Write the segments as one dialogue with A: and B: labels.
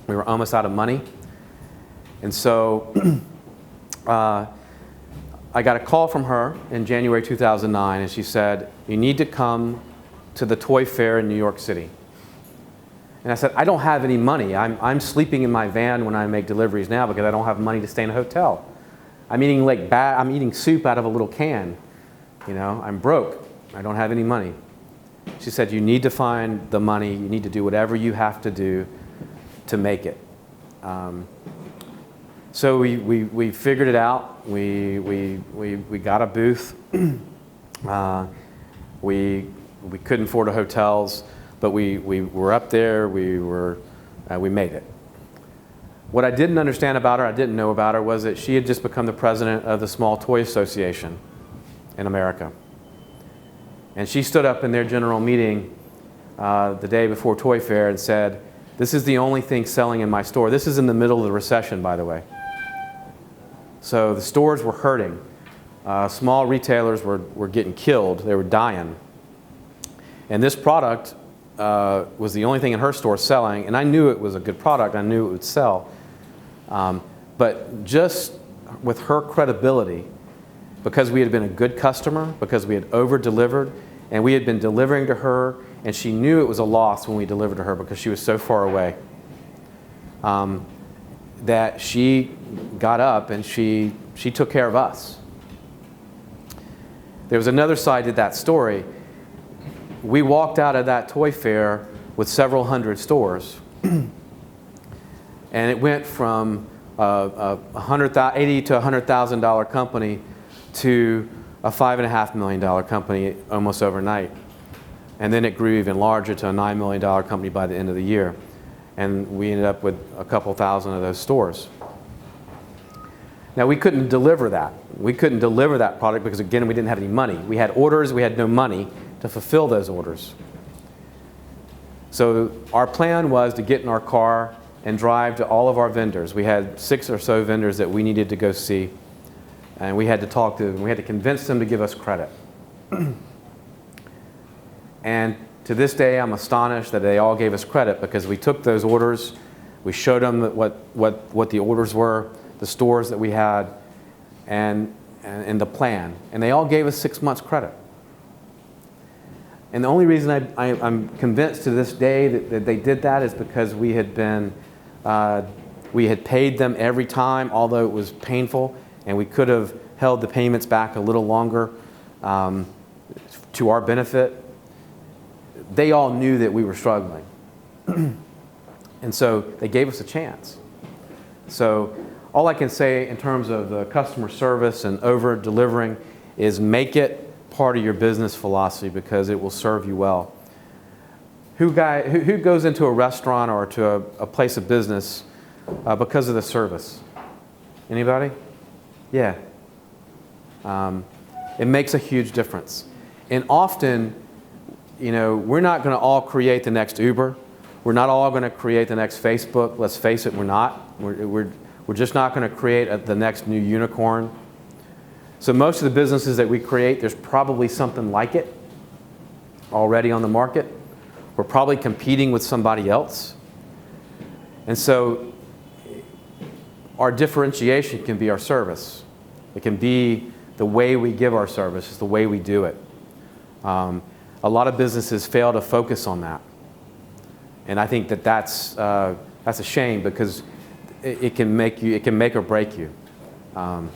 A: We were almost out of money. And so I got a call from her in January 2009, and she said, "You need to come to the toy fair in New York City." And I said, "I don't have any money. I'm sleeping in my van when I make deliveries now because I don't have money to stay in a hotel. I'm eating soup out of a little can. You know, I'm broke. I don't have any money." She said, "You need to find the money. You need to do whatever you have to do to make it." So we figured it out. We got a booth. We couldn't afford the hotels, but we were up there. We made it. What I didn't understand about her, I didn't know about her, was that she had just become the president of the Small Toy Association in America. And she stood up in their general meeting the day before Toy Fair and said, "This is the only thing selling in my store." This is in the middle of the recession, by the way. So the stores were hurting. Small retailers were getting killed. They were dying. And this product was the only thing in her store selling. And I knew it was a good product. I knew it would sell. But just with her credibility, because we had been a good customer, because we had over-delivered, and we had been delivering to her, and she knew it was a loss when we delivered to her because she was so far away, that she got up and she took care of us. There was another side to that story. We walked out of that toy fair with several hundred stores, and it went from a $80,000 to $100,000 company to a $5.5 million company almost overnight. And then it grew even larger to a $9 million company by the end of the year. And we ended up with a couple thousand of those stores. Now, we couldn't deliver that. We couldn't deliver that product because, again, we didn't have any money. We had orders, we had no money to fulfill those orders. So our plan was to get in our car and drive to all of our vendors. We had 6 or so vendors that we needed to go see. And we had to talk to them. We had to convince them to give us credit. And to this day, I'm astonished that they all gave us credit because we took those orders, we showed them what the orders were, the stores that we had, and the plan. And they all gave us 6 months credit. And the only reason I'm convinced to this day that they did that is because we had paid them every time, although it was painful. And we could have held the payments back a little longer to our benefit. They all knew that we were struggling. And so they gave us a chance. So all I can say in terms of the customer service and over-delivering is make it part of your business philosophy because it will serve you well. Who goes into a restaurant or to a place of business because of the service? Anybody? Yeah. It makes a huge difference. And often, you know, we're not going to all create the next Uber. We're not all going to create the next Facebook. Let's face it, we're not. We're just not going to create the next new unicorn. So most of the businesses that we create, there's probably something like it already on the market. We're probably competing with somebody else. And so our differentiation can be our service. It can be the way we give our service, it's the way we do it. A lot of businesses fail to focus on that. And I think that's a shame because it can make or break you.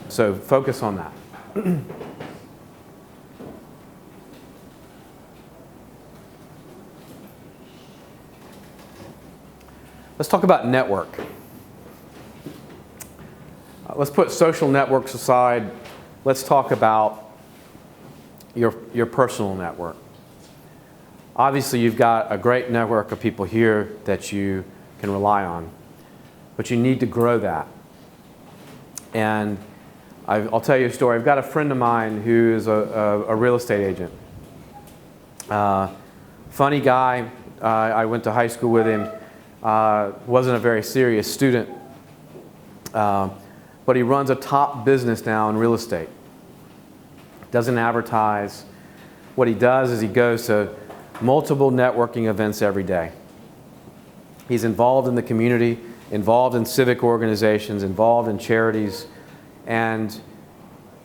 A: So focus on that. Let's talk about network. Let's put social networks aside. Let's talk about your personal network. Obviously, you've got a great network of people here that you can rely on, but you need to grow that. And I'll tell you a story. I've got a friend of mine who is a real estate agent. Funny guy. I went to high school with him. Wasn't a very serious student. But he runs a top business now in real estate. Doesn't advertise. What he does is he goes to multiple networking events every day. He's involved in the community, involved in civic organizations, involved in charities, and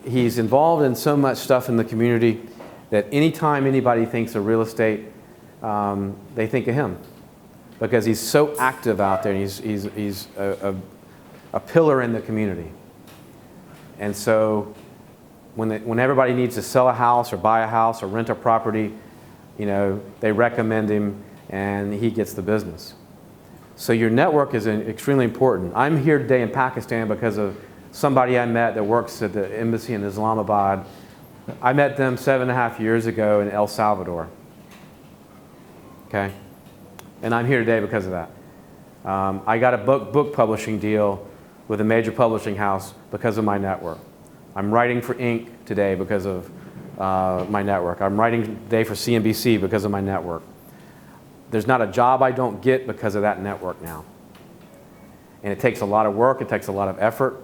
A: he's involved in so much stuff in the community that anytime anybody thinks of real estate, they think of him, because he's so active out there, and he's a pillar in the community. And so when everybody needs to sell a house or buy a house or rent a property, they recommend him and he gets the business. So your network is extremely important. I'm here today in Pakistan because of somebody I met that works at the embassy in Islamabad. I met them 7.5 years ago in El Salvador. Okay? And I'm here today because of that. I got a book publishing deal with a major publishing house because of my network. I'm writing for Inc. today because of my network. I'm writing today for CNBC because of my network. There's not a job I don't get because of that network now. And it takes a lot of work, it takes a lot of effort,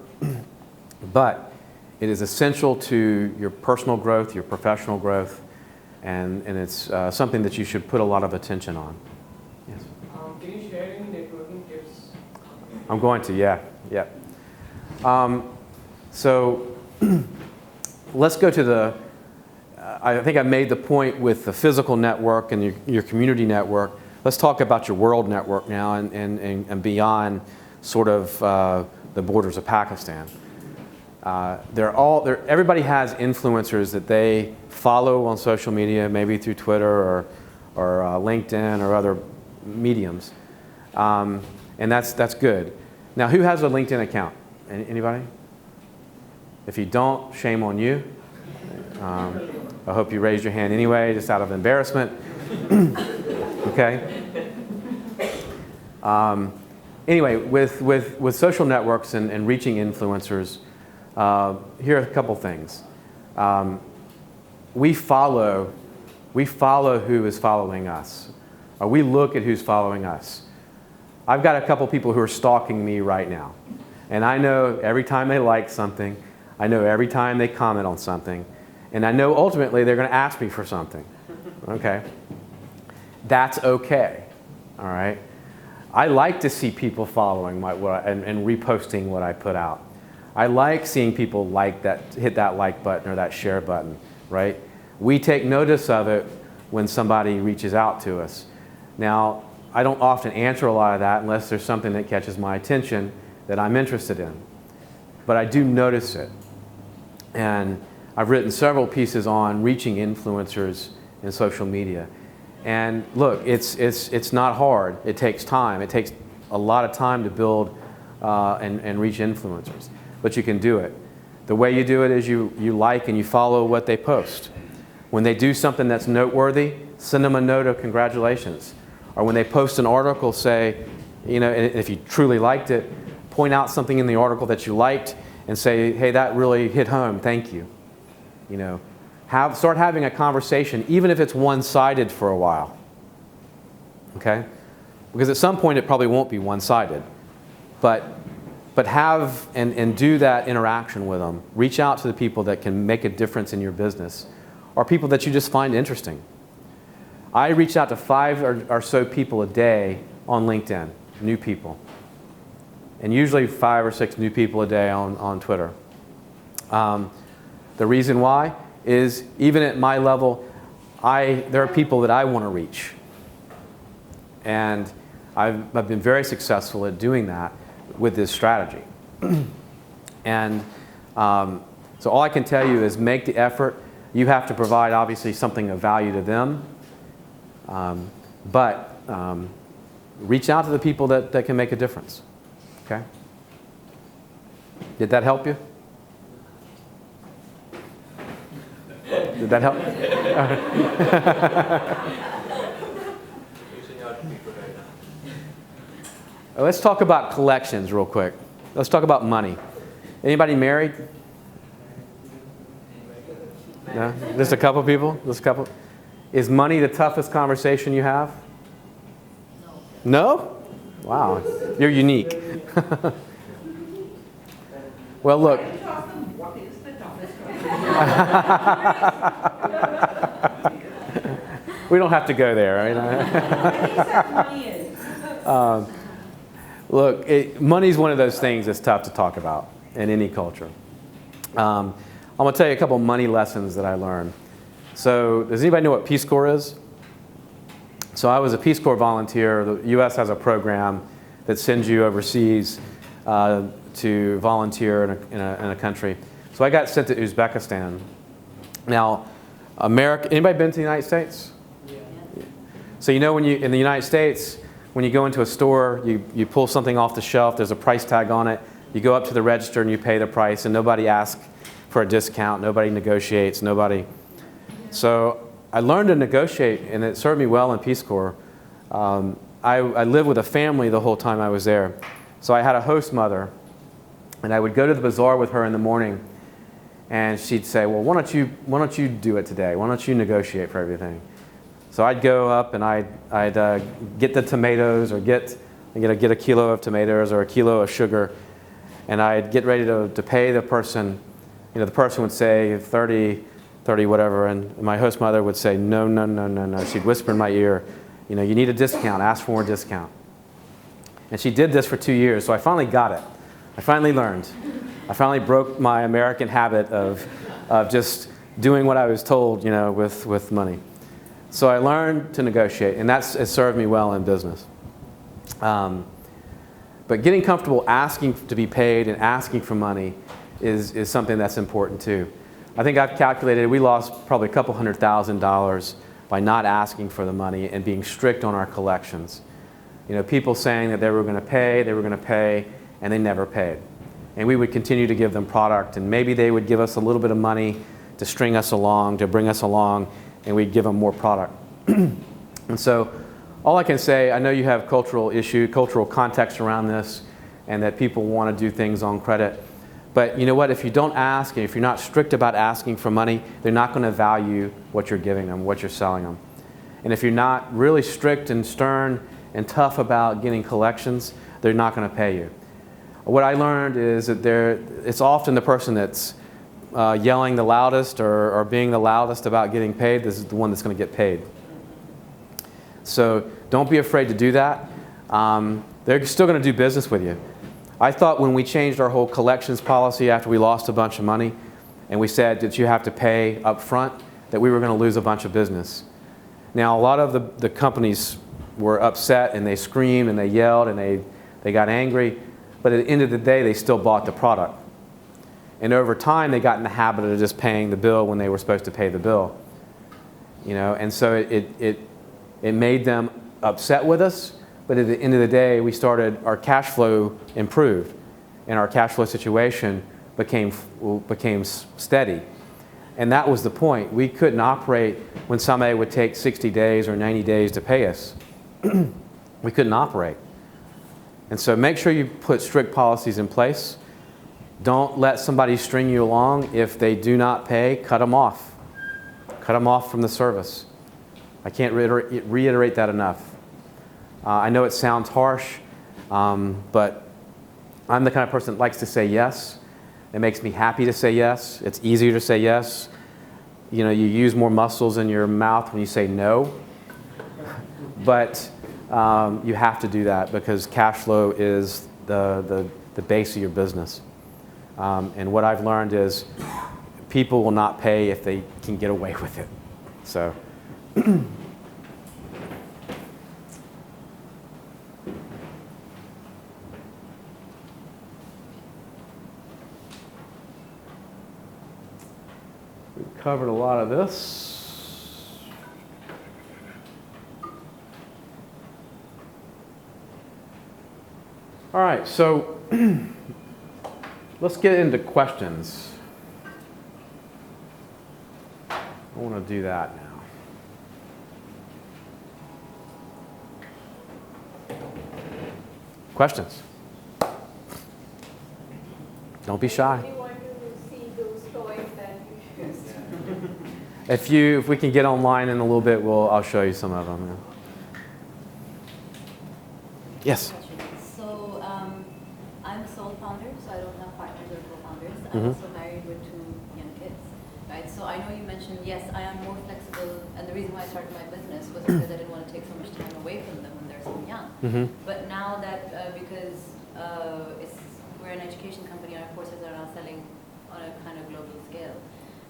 A: but it is essential to your personal growth, your professional growth, and it's something that you should put a lot of attention on. Yes?
B: Can you share any networking tips?
A: I'm going to, yeah. So let's go to the, I think I made the point with the physical network and your community network. Let's talk about your world network now and beyond sort of the borders of Pakistan. Everybody has influencers that they follow on social media, maybe through Twitter or LinkedIn or other mediums. And that's good. Now, who has a LinkedIn account? Anybody? If you don't, shame on you. I hope you raised your hand anyway, just out of embarrassment. Okay? Anyway, with social networks and reaching influencers, here are a couple things. We follow who is following us, or we look at who's following us. I've got a couple people who are stalking me right now, and I know every time they like something, I know every time they comment on something, and I know ultimately they're going to ask me for something. Okay? That's okay. All right? I like to see people following and reposting what I put out. I like seeing people hit that like button or that share button, right? We take notice of it when somebody reaches out to us. Now, I don't often answer a lot of that unless there's something that catches my attention that I'm interested in. But I do notice it. And I've written several pieces on reaching influencers in social media. And look, it's not hard. It takes time. It takes a lot of time to build and reach influencers. But you can do it. The way you do it is you like and you follow what they post. When they do something that's noteworthy, send them a note of congratulations. Or when they post an article, say, and if you truly liked it, point out something in the article that you liked and say, hey, that really hit home, thank you. Start having a conversation, even if it's one-sided for a while. Okay? Because at some point it probably won't be one-sided. But have and do that interaction with them. Reach out to the people that can make a difference in your business, or people that you just find interesting. I reach out to 5 or so people a day on LinkedIn, new people. And usually 5 or 6 new people a day on Twitter. The reason why is, even at my level, there are people that I want to reach. And I've been very successful at doing that with this strategy. And so all I can tell you is make the effort. You have to provide, obviously, something of value to them. But reach out to the people that can make a difference. Okay? Did that help you? Did that help? Let's talk about collections real quick. Let's talk about money. Anybody married? No? Just a couple people? Just a couple? Is money the toughest conversation you have? No? Wow. You're unique. Well, look. We don't have to go there. Right? Look, money's one of those things that's tough to talk about in any culture. I'm going to tell you a couple money lessons that I learned. So does anybody know what Peace Corps is? So I was a Peace Corps volunteer. The U.S. has a program that sends you overseas to volunteer in a country. So I got sent to Uzbekistan. Now, anybody been to the United States? Yeah. So you know in the United States, when you go into a store, you pull something off the shelf, there's a price tag on it, you go up to the register and you pay the price, and nobody asks for a discount, nobody negotiates, So I learned to negotiate, and it served me well in Peace Corps. I lived with a family the whole time I was there. So I had a host mother, and I would go to the bazaar with her in the morning, and she'd say, well, why don't you do it today? Why don't you negotiate for everything? So I'd go up and I'd get the tomatoes, or get a kilo of tomatoes or a kilo of sugar, and I'd get ready to pay the person. You know, the person would say 30 whatever, and my host mother would say, no, no, no, no, no. She'd whisper in my ear, you know, you need a discount, ask for more discount. And she did this for 2 years, so I finally got it. I finally learned. I finally broke my American habit of just doing what I was told, you know, with money. So I learned to negotiate, and it served me well in business. But getting comfortable asking to be paid and asking for money is something that's important too. I think I've calculated we lost probably a couple $100,000 by not asking for the money and being strict on our collections. You know, people saying that they were going to pay, and they never paid. And we would continue to give them product, and maybe they would give us a little bit of money to string us along, to bring us along, and we'd give them more product. And so all I can say, I know you have cultural context around this, and that people want to do things on credit. But you know what? If you don't ask, and if you're not strict about asking for money, they're not going to value what you're giving them, what you're selling them. And if you're not really strict and stern and tough about getting collections, they're not going to pay you. What I learned is that it's often the person that's yelling the loudest or being the loudest about getting paid. This is the one that's going to get paid. So don't be afraid to do that. They're still going to do business with you. I thought when we changed our whole collections policy after we lost a bunch of money, and we said that you have to pay up front, that we were going to lose a bunch of business. Now, a lot of the companies were upset, and they screamed, and they yelled, and they got angry. But at the end of the day, they still bought the product. And over time, they got in the habit of just paying the bill when they were supposed to pay the bill. You know, and so it made them upset with us. But at the end of the day, our cash flow improved, and our cash flow situation became steady. And that was the point. We couldn't operate when somebody would take 60 days or 90 days to pay us. We couldn't operate. And so make sure you put strict policies in place. Don't let somebody string you along. If they do not pay, cut them off. Cut them off from the service. I can't reiterate that enough. I know it sounds harsh, but I'm the kind of person that likes to say yes. It makes me happy to say yes. It's easier to say yes. You know, you use more muscles in your mouth when you say no. But you have to do that because cash flow is the base of your business. And what I've learned is people will not pay if they can get away with it. So. We've covered a lot of this. All right, so let's get into questions. I want to do that now. Questions? Don't be shy.
C: We want to see those toys that you used.
A: If we can get online in a little bit, I'll show you some of them. Yeah. Yes.
D: So I'm a sole founder, so I don't have partners or co-founders. I'm
A: Mhm.
D: also married with 2 young kids. right? So I know you mentioned, yes, I am more flexible, and the reason why I started my business was because I didn't want to take so much time away from them when they're so young. But now that, because we're an education company, our courses are now selling on a kind of global scale.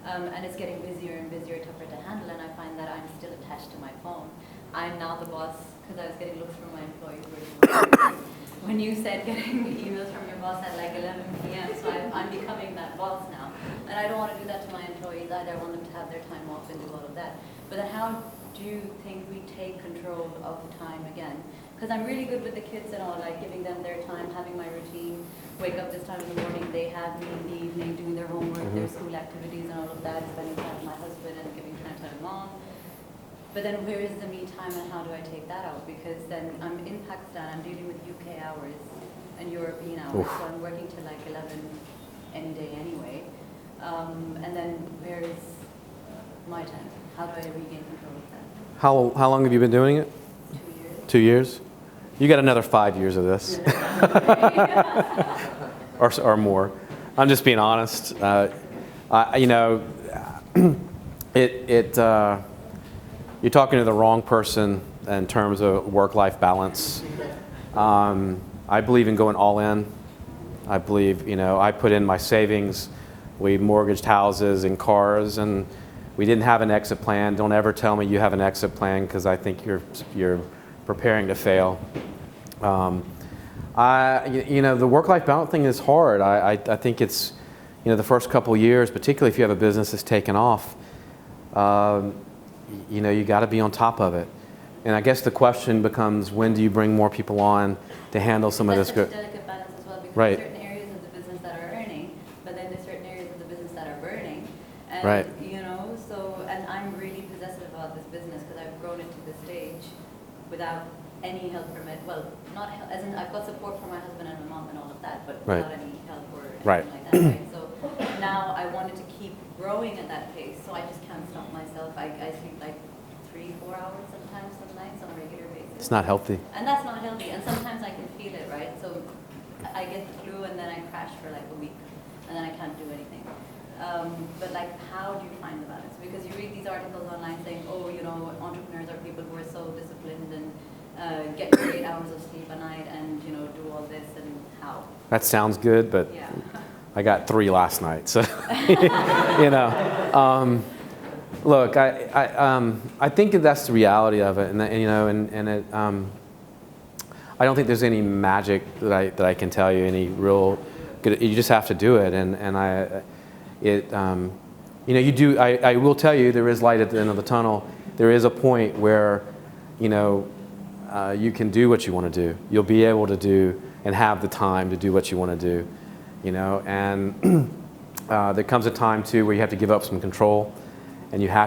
D: And it's getting busier and busier, tougher to handle, and I find that I'm still attached to my phone. I'm now the boss, because I was getting looks from my employees. When you said getting emails from your boss at like 11 p.m., so I'm becoming that boss now. And I don't want to do that to my employees either. I want them to have their time off and do all of that. But then how do you think we take control of time again? Because I'm really good with the kids and all, like giving them their time, having my routine, wake up this time in the morning, they have me in the evening doing their homework, their school activities and all of that, spending time with my husband and giving time to my mom. But then where is the me time and how do I take that out? Because then I'm in Pakistan, I'm dealing with UK hours and European hours, so I'm working till like 11 any day anyway. And then where is my time? How do I regain control of that?
A: How long have you been doing it?
D: 2 years.
A: 2 years? You got another 5 years of this. or more. I'm just being honest. You're talking to the wrong person in terms of work-life balance. I believe in going all in. I believe, I put in my savings. We mortgaged houses and cars, and we didn't have an exit plan. Don't ever tell me you have an exit plan, because I think you're preparing to fail. The work-life balance thing is hard. I think it's, the first couple of years, particularly if you have a business that's taken off, you got to be on top of it. And I guess the question becomes, when do you bring more people on to handle some of this?
D: That's a delicate balance as well, because
A: right.
D: there's certain areas of the business that are earning, but then there's certain areas of the business that are burning. And,
A: right.
D: And I'm really possessive about this business because I've grown it to this stage without any help from it. Well, not help, as in I've got support from my husband and my mom and all of that, but
A: right.
D: without any help or anything
A: right.
D: like that, right? So now I wanted to keep growing at that pace, so I just can't stop myself. I sleep like 3-4 hours sometimes, some nights on a regular basis.
A: It's not healthy.
D: And that's not healthy. And sometimes I can feel it, right? So I get the flu and then I crash for like a week and then I can't do anything. But like, how do you find the balance? Because you read these articles online saying, entrepreneurs are people who are so disciplined and get 8 hours of sleep a night and, do all this, and how?
A: That sounds good, but
D: yeah.
A: I got 3 last night, so, look, I think that's the reality of it, and I don't think there's any magic that I can tell you, any real good. You just have to do it, I will tell you, there is light at the end of the tunnel. There is a point where, you can do what you want to do. You'll be able to do and have the time to do what you want to do, and there comes a time too where you have to give up some control, and you have to